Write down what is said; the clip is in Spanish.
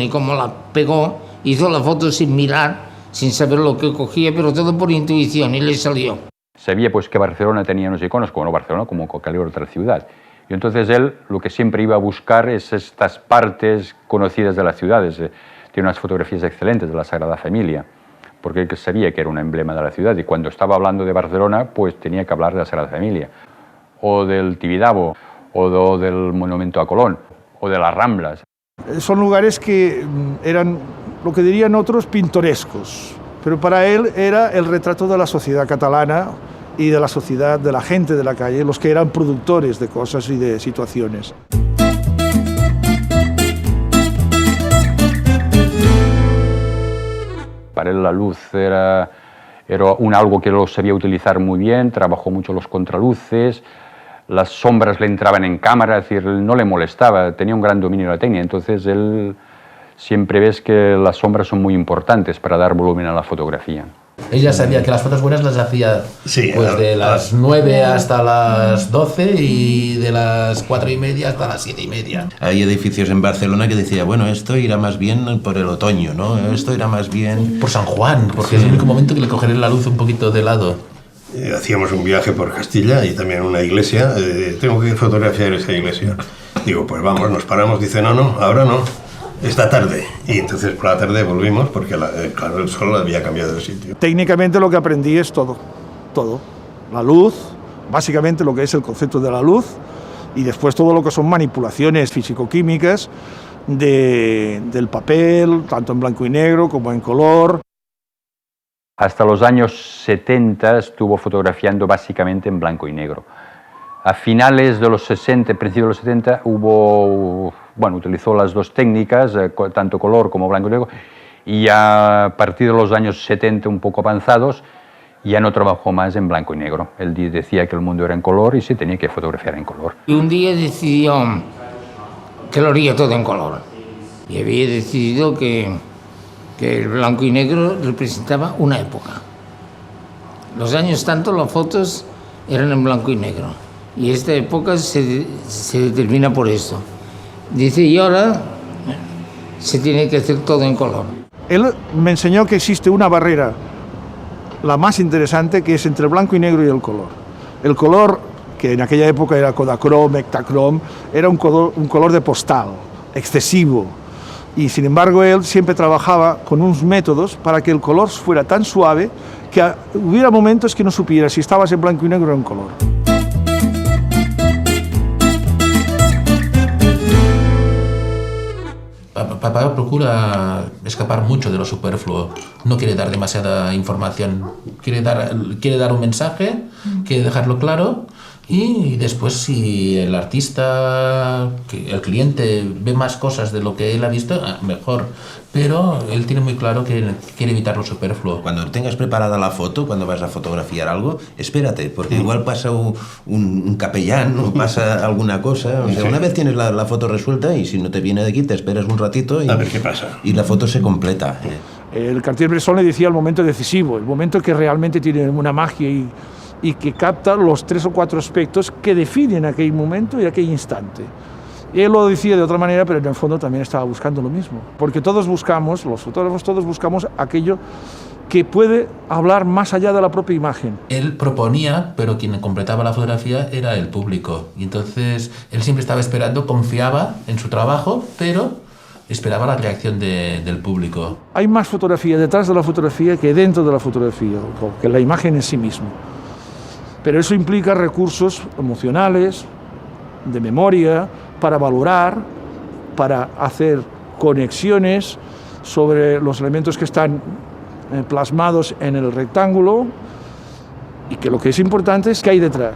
y cómo la pegó, hizo la foto sin mirar, sin saber lo que cogía, pero todo por intuición, y le salió. Sabía pues que Barcelona tenía unos iconos, como no Barcelona, como cualquier otra ciudad. Y entonces él lo que siempre iba a buscar es estas partes conocidas de las ciudades. Tiene unas fotografías excelentes de la Sagrada Familia, porque él sabía que era un emblema de la ciudad, y cuando estaba hablando de Barcelona, pues tenía que hablar de la Sagrada Familia, o del Tibidabo, o del Monumento a Colón, o de las Ramblas. Son lugares que eran, lo que dirían otros, pintorescos, pero para él era el retrato de la sociedad catalana y de la sociedad, de la gente de la calle, los que eran productores de cosas y de situaciones. Para él la luz era algo que lo sabía utilizar muy bien, trabajó mucho los contraluces, las sombras le entraban en cámara, es decir, no le molestaba, tenía un gran dominio de la técnica. Entonces él siempre ves que las sombras son muy importantes para dar volumen a la fotografía. Ella sabía que las fotos buenas las hacía pues de las 9 hasta las 12 y de las 4:30 hasta las 7:30. Hay edificios en Barcelona que decía, bueno, esto irá más bien por el otoño, ¿no? Esto irá más bien por San Juan, porque es el único momento que le cogeré la luz un poquito de lado. Hacíamos un viaje por Castilla y también una iglesia. Tengo que fotografiar esa iglesia. Digo, pues vamos, nos paramos. Dice, no, ahora no, esta tarde. Y entonces por la tarde volvimos porque, claro, el sol había cambiado de sitio. Técnicamente lo que aprendí es todo. La luz, básicamente lo que es el concepto de la luz, y después todo lo que son manipulaciones físico-químicas del papel, tanto en blanco y negro como en color. Hasta los años 70 estuvo fotografiando básicamente en blanco y negro. A finales de los 60, principios de los 70, utilizó las dos técnicas, tanto color como blanco y negro, y a partir de los años 70, un poco avanzados, ya no trabajó más en blanco y negro. Él decía que el mundo era en color y se tenía que fotografiar en color. Y un día decidió que lo haría todo en color. Y había decidido que el blanco y negro representaba una época. Los años tanto, las fotos eran en blanco y negro. Y esta época se determina por eso. Dice, y ahora se tiene que hacer todo en color. Él me enseñó que existe una barrera, la más interesante, que es entre el blanco y negro y el color. El color, que en aquella época era Kodachrome, Ektachrome, era un color de postal, excesivo. Y sin embargo él siempre trabajaba con unos métodos para que el color fuera tan suave que hubiera momentos que no supiera si estabas en blanco y negro o en color. Papá procura escapar mucho de lo superfluo, no quiere dar demasiada información, quiere dar un mensaje, quiere dejarlo claro. Y después, si el artista, el cliente ve más cosas de lo que él ha visto, mejor. Pero él tiene muy claro que quiere evitar lo superfluo. Cuando tengas preparada la foto, cuando vas a fotografiar algo, espérate, porque igual pasa un capellán o pasa alguna cosa. O sea, una vez tienes la foto resuelta y si no te viene de aquí, te esperas un ratito y, a ver qué pasa. Y la foto se completa. El Cartier-Bresson le decía el momento decisivo, el momento que realmente tiene una magia y que capta los 3 o 4 aspectos que definen aquel momento y aquel instante. Él lo decía de otra manera, pero en el fondo también estaba buscando lo mismo. Porque todos buscamos, los fotógrafos todos buscamos aquello que puede hablar más allá de la propia imagen. Él proponía, pero quien completaba la fotografía era el público. Y entonces él siempre estaba esperando, confiaba en su trabajo, pero esperaba la reacción del público. Hay más fotografía detrás de la fotografía que dentro de la fotografía, que la imagen en sí misma. Pero eso implica recursos emocionales, de memoria, para valorar, para hacer conexiones sobre los elementos que están plasmados en el rectángulo, y que lo que es importante es qué hay detrás.